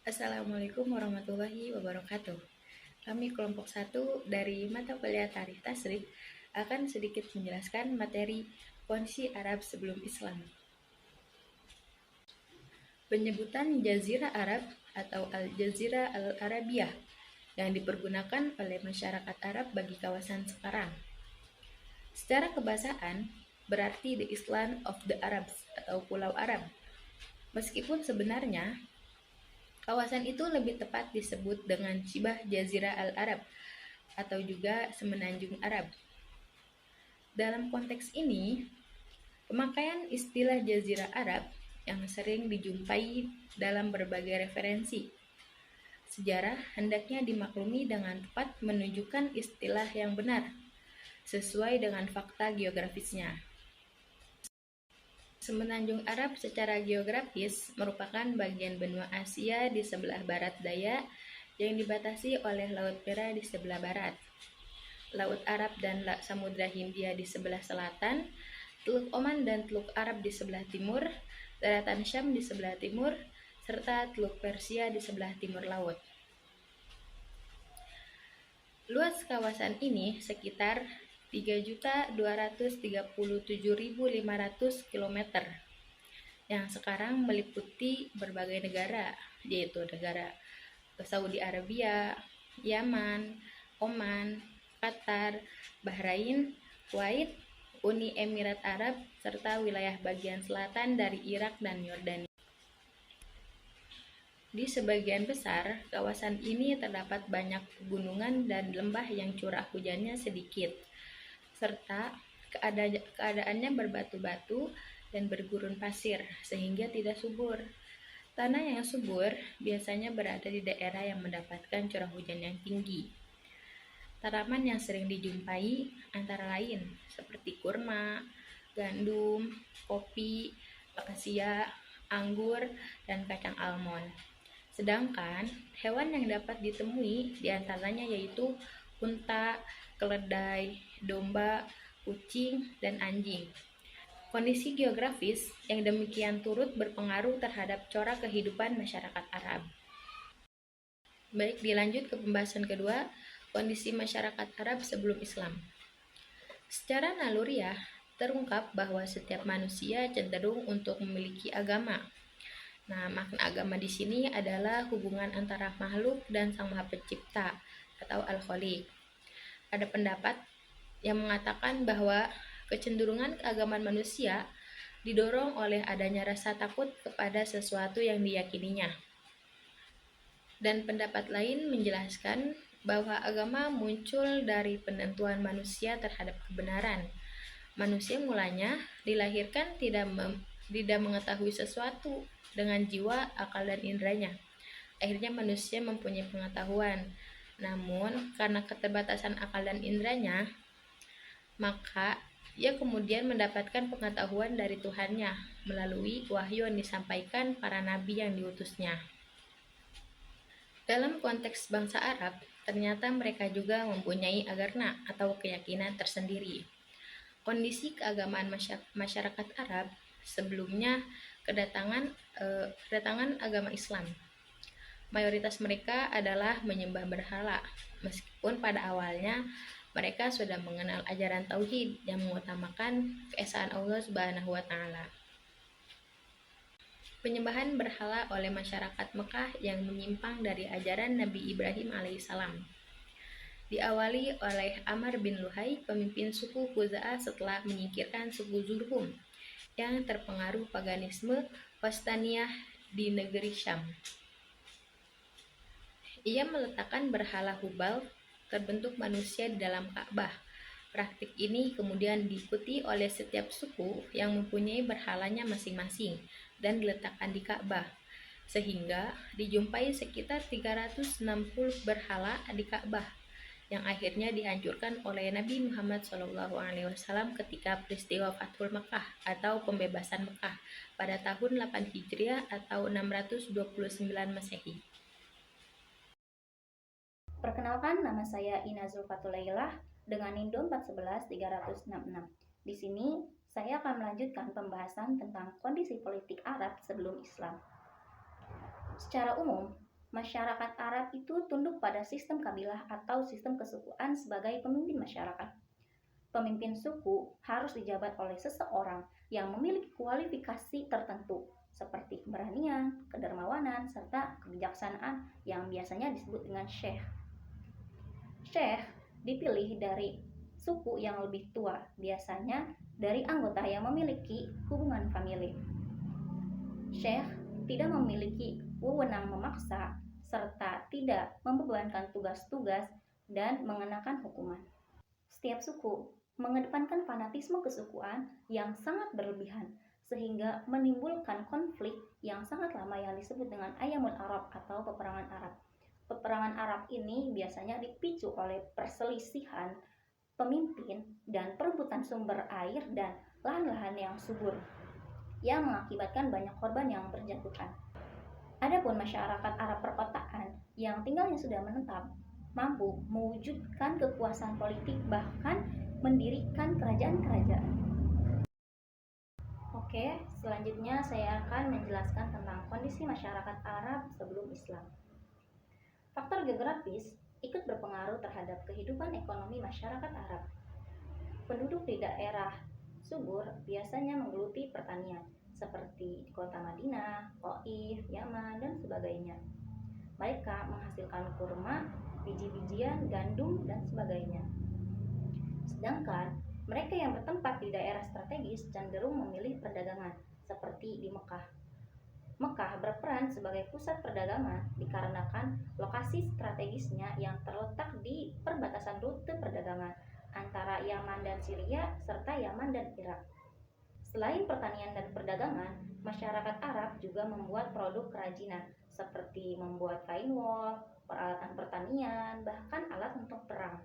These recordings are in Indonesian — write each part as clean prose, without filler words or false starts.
Assalamualaikum warahmatullahi wabarakatuh. Kami kelompok 1 dari mata kuliah Tarikh Tasrif akan sedikit menjelaskan materi kondisi Arab sebelum Islam. Penyebutan Jazirah Arab atau Al-Jazirah Al-Arabiyah yang dipergunakan oleh masyarakat Arab bagi kawasan sekarang. Secara kebahasaan, berarti the Island of the Arabs atau Pulau Arab. Meskipun sebenarnya kawasan itu lebih tepat disebut dengan Shibah Jazirah Al-Arab atau juga Semenanjung Arab. Dalam konteks ini, pemakaian istilah Jazirah Arab yang sering dijumpai dalam berbagai referensi sejarah hendaknya dimaklumi dengan tepat menunjukkan istilah yang benar, sesuai dengan fakta geografisnya. Semenanjung Arab secara geografis merupakan bagian benua Asia di sebelah barat daya yang dibatasi oleh Laut Merah di sebelah barat, Laut Arab dan Samudra Hindia di sebelah selatan, Teluk Oman dan Teluk Arab di sebelah timur, daratan Syam di sebelah timur, serta Teluk Persia di sebelah timur laut. Luas kawasan ini sekitar 3.237.500 km yang sekarang meliputi berbagai negara, yaitu negara Saudi Arabia, Yaman, Oman, Qatar, Bahrain, Kuwait, Uni Emirat Arab, serta wilayah bagian selatan dari Irak dan Yordania. Di sebagian besar, kawasan ini terdapat banyak pegunungan dan lembah yang curah hujannya sedikit, serta keadaannya berbatu-batu dan bergurun pasir, sehingga tidak subur. Tanah yang subur biasanya berada di daerah yang mendapatkan curah hujan yang tinggi. Tanaman yang sering dijumpai antara lain seperti kurma, gandum, kopi, akasia, anggur, dan kacang almond. Sedangkan hewan yang dapat ditemui diantaranya yaitu unta, keledai, domba, kucing, dan anjing. Kondisi geografis yang demikian turut berpengaruh terhadap corak kehidupan masyarakat Arab. Baik, dilanjut ke pembahasan kedua, kondisi masyarakat Arab sebelum Islam. Secara naluriah, terungkap bahwa setiap manusia cenderung untuk memiliki agama. Nah, makna agama di sini adalah hubungan antara makhluk dan Sang Maha Pencipta atau Al-Khaliq. Ada pendapat yang mengatakan bahwa kecenderungan keagamaan manusia didorong oleh adanya rasa takut kepada sesuatu yang diyakininya. Dan pendapat lain menjelaskan bahwa agama muncul dari penentuan manusia terhadap kebenaran. Manusia mulanya dilahirkan tidak mengetahui sesuatu dengan jiwa, akal, dan indranya. Akhirnya manusia mempunyai pengetahuan. Namun, karena keterbatasan akal dan indranya, maka ia kemudian mendapatkan pengetahuan dari Tuhannya melalui wahyu yang disampaikan para nabi yang diutusnya. Dalam konteks bangsa Arab, ternyata mereka juga mempunyai agarna atau keyakinan tersendiri. Kondisi keagamaan masyarakat Arab sebelumnya kedatangan agama Islam. Mayoritas mereka adalah menyembah berhala, meskipun pada awalnya mereka sudah mengenal ajaran tauhid yang mengutamakan keesaan Allah Subhanahu wa taala. Penyembahan berhala oleh masyarakat Mekah yang menyimpang dari ajaran Nabi Ibrahim alaihissalam diawali oleh Amr bin Luhai, pemimpin suku Khuza'ah setelah menyingkirkan suku Zurhum yang terpengaruh paganisme Wastaniyah di negeri Syam. Ia meletakkan berhala Hubal terbentuk manusia di dalam Ka'bah. Praktik ini kemudian diikuti oleh setiap suku yang mempunyai berhalanya masing-masing dan diletakkan di Ka'bah, sehingga dijumpai sekitar 360 berhala di Ka'bah yang akhirnya dihancurkan oleh Nabi Muhammad SAW ketika peristiwa Fathul Mekah atau pembebasan Mekah pada tahun 8 Hijriah atau 629 Masehi. Perkenalkan, nama saya Ina Zulfatulailah dengan Indom 411366. Di sini saya akan melanjutkan pembahasan tentang kondisi politik Arab sebelum Islam. Secara umum, Masyarakat Arab itu tunduk pada sistem kabilah atau sistem kesukuan sebagai pemimpin masyarakat. Pemimpin suku harus dijabat oleh seseorang yang memiliki kualifikasi tertentu seperti keberanian, kedermawanan, serta kebijaksanaan yang biasanya disebut dengan syekh. Syekh dipilih dari suku yang lebih tua, biasanya dari anggota yang memiliki hubungan famili. Syekh tidak memiliki wewenang memaksa serta tidak membebankan tugas-tugas dan mengenakan hukuman. Setiap suku mengedepankan fanatisme kesukuan yang sangat berlebihan sehingga menimbulkan konflik yang sangat lama yang disebut dengan Ayyamul Arab atau peperangan Arab. Peperangan Arab ini biasanya dipicu oleh perselisihan pemimpin dan perebutan sumber air dan lahan-lahan yang subur yang mengakibatkan banyak korban yang berjatuhan. Adapun masyarakat Arab perkotaan yang tinggalnya sudah menetap mampu mewujudkan kekuasaan politik bahkan mendirikan kerajaan-kerajaan. Oke, selanjutnya saya akan menjelaskan tentang kondisi masyarakat Arab sebelum Islam. Faktor geografis ikut berpengaruh terhadap kehidupan ekonomi masyarakat Arab. Penduduk di daerah subur biasanya menggeluti pertanian seperti di kota Madinah, Taif, Yaman, dan sebagainya. Mereka menghasilkan kurma, biji-bijian, gandum, dan sebagainya. Sedangkan mereka yang bertempat di daerah strategis cenderung memilih perdagangan seperti di Mekah. Mekah berperan sebagai pusat perdagangan dikarenakan lokasi strategisnya yang terletak di perbatasan rute perdagangan antara Yaman dan Syria serta Yaman dan Irak. Selain pertanian dan perdagangan, masyarakat Arab juga membuat produk kerajinan seperti membuat kain wol, peralatan pertanian, bahkan alat untuk perang.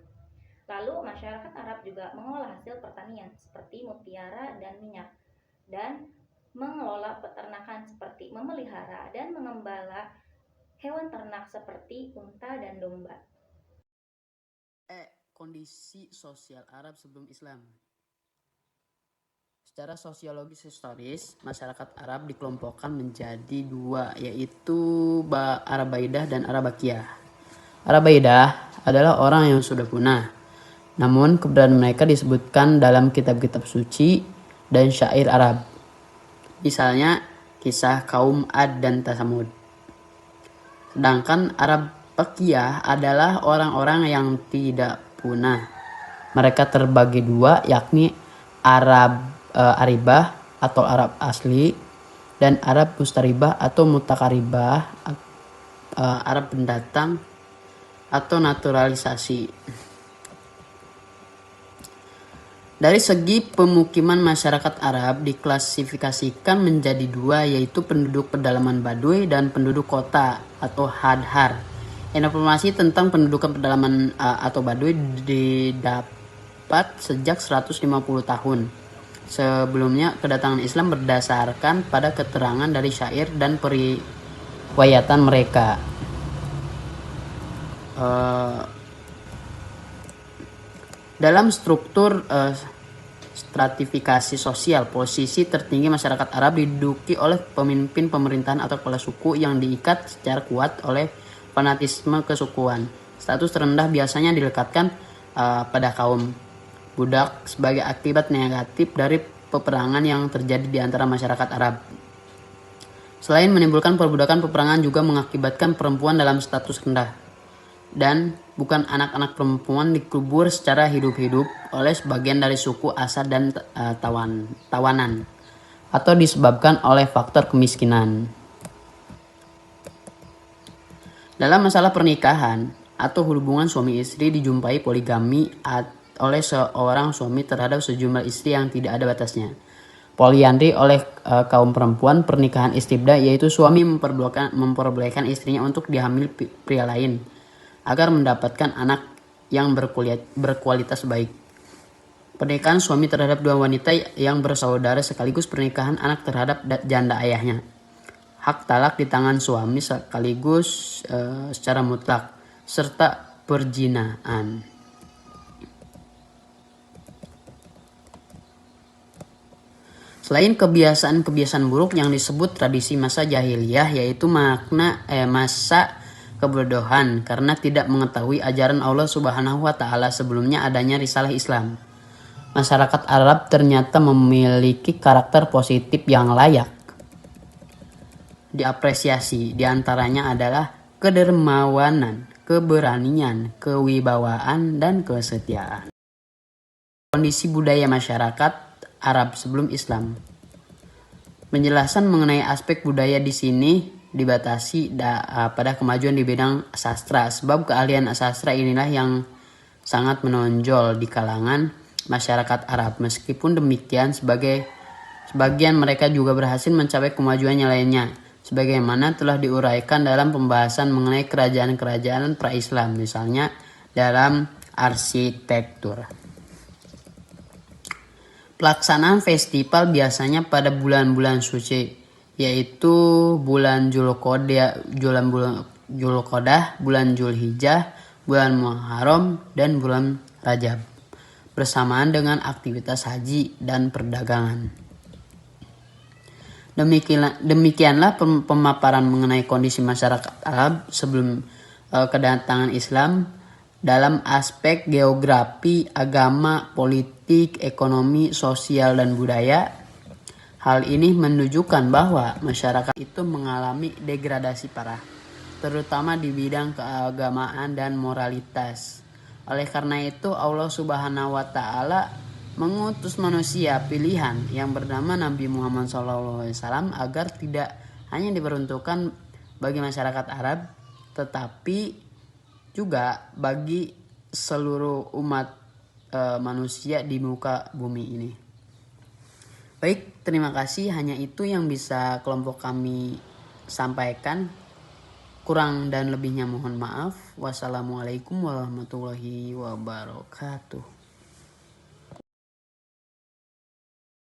Lalu masyarakat Arab juga mengolah hasil pertanian seperti mutiara dan minyak dan mengelola peternakan seperti memelihara dan mengembala hewan ternak seperti unta dan domba. Kondisi sosial Arab sebelum Islam. Secara sosiologis historis, masyarakat Arab dikelompokkan menjadi dua, yaitu Arabaidah dan Arabakiyah. Arabaidah adalah orang yang sudah punah, namun keberadaan mereka disebutkan dalam kitab-kitab suci dan syair Arab. Misalnya kisah kaum Ad dan Tsamud. Sedangkan Arabakiyah adalah orang-orang yang tidak punah. Mereka terbagi dua, yakni Aribah atau Arab asli dan Arab mustaribah atau mutakaribah, Arab pendatang atau naturalisasi. Dari segi pemukiman masyarakat Arab diklasifikasikan menjadi dua, yaitu penduduk pedalaman Baduy dan penduduk kota atau Hadhar. Informasi tentang pendudukan pedalaman atau Baduy didapat sejak 150 tahun. Sebelumnya kedatangan Islam berdasarkan pada keterangan dari syair dan periwayatan mereka. Dalam struktur stratifikasi sosial, posisi tertinggi masyarakat Arab diduduki oleh pemimpin pemerintahan atau kepala suku yang diikat secara kuat oleh fanatisme kesukuan. Status terendah biasanya dilekatkan pada kaum budak sebagai akibat negatif dari peperangan yang terjadi di antara masyarakat Arab. Selain menimbulkan perbudakan, peperangan juga mengakibatkan perempuan dalam status rendah. Dan bukan anak-anak perempuan dikubur secara hidup-hidup oleh sebagian dari suku Asad dan tawanan, atau disebabkan oleh faktor kemiskinan. Dalam masalah pernikahan atau hubungan suami istri dijumpai poligami oleh seorang suami terhadap sejumlah istri yang tidak ada batasnya. Poliandri oleh kaum perempuan, pernikahan istibda, yaitu suami memperbolehkan istrinya untuk dihamil pria lain agar mendapatkan anak yang berkualitas baik. Pernikahan suami terhadap dua wanita yang bersaudara sekaligus pernikahan anak terhadap janda ayahnya. Hak talak di tangan suami sekaligus secara mutlak, serta perjinaan. Selain kebiasaan-kebiasaan buruk yang disebut tradisi masa jahiliyah, yaitu masa kebodohan karena tidak mengetahui ajaran Allah Subhanahu wa taala sebelumnya adanya risalah Islam. Masyarakat Arab ternyata memiliki karakter positif yang layak diapresiasi. Di antaranya adalah kedermawanan, keberanian, kewibawaan, dan kesetiaan. Kondisi budaya masyarakat Arab sebelum Islam. Penjelasan mengenai aspek budaya di sini dibatasi pada kemajuan di bidang sastra, sebab keahlian sastra inilah yang sangat menonjol di kalangan masyarakat Arab. Meskipun demikian, sebagian mereka juga berhasil mencapai kemajuan yang lainnya, sebagaimana telah diuraikan dalam pembahasan mengenai kerajaan-kerajaan pra-Islam, misalnya dalam arsitektur. Pelaksanaan festival biasanya pada bulan-bulan suci, yaitu bulan Zulqa'dah, bulan Zulhijjah, bulan Muharram, dan bulan Rajab, bersamaan dengan aktivitas haji dan perdagangan. Demikianlah pemaparan mengenai kondisi masyarakat Arab sebelum kedatangan Islam dalam aspek geografi, agama, politik, ekonomi, sosial, dan budaya. Hal ini menunjukkan bahwa masyarakat itu mengalami degradasi parah, terutama di bidang keagamaan dan moralitas. Oleh karena itu, Allah Subhanahu wa taala mengutus manusia pilihan yang bernama Nabi Muhammad SAW agar tidak hanya diperuntukkan bagi masyarakat Arab, tetapi juga bagi seluruh umat manusia di muka bumi ini. Baik, terima kasih. Hanya itu yang bisa kelompok kami sampaikan. Kurang dan lebihnya mohon maaf. Wassalamualaikum warahmatullahi wabarakatuh.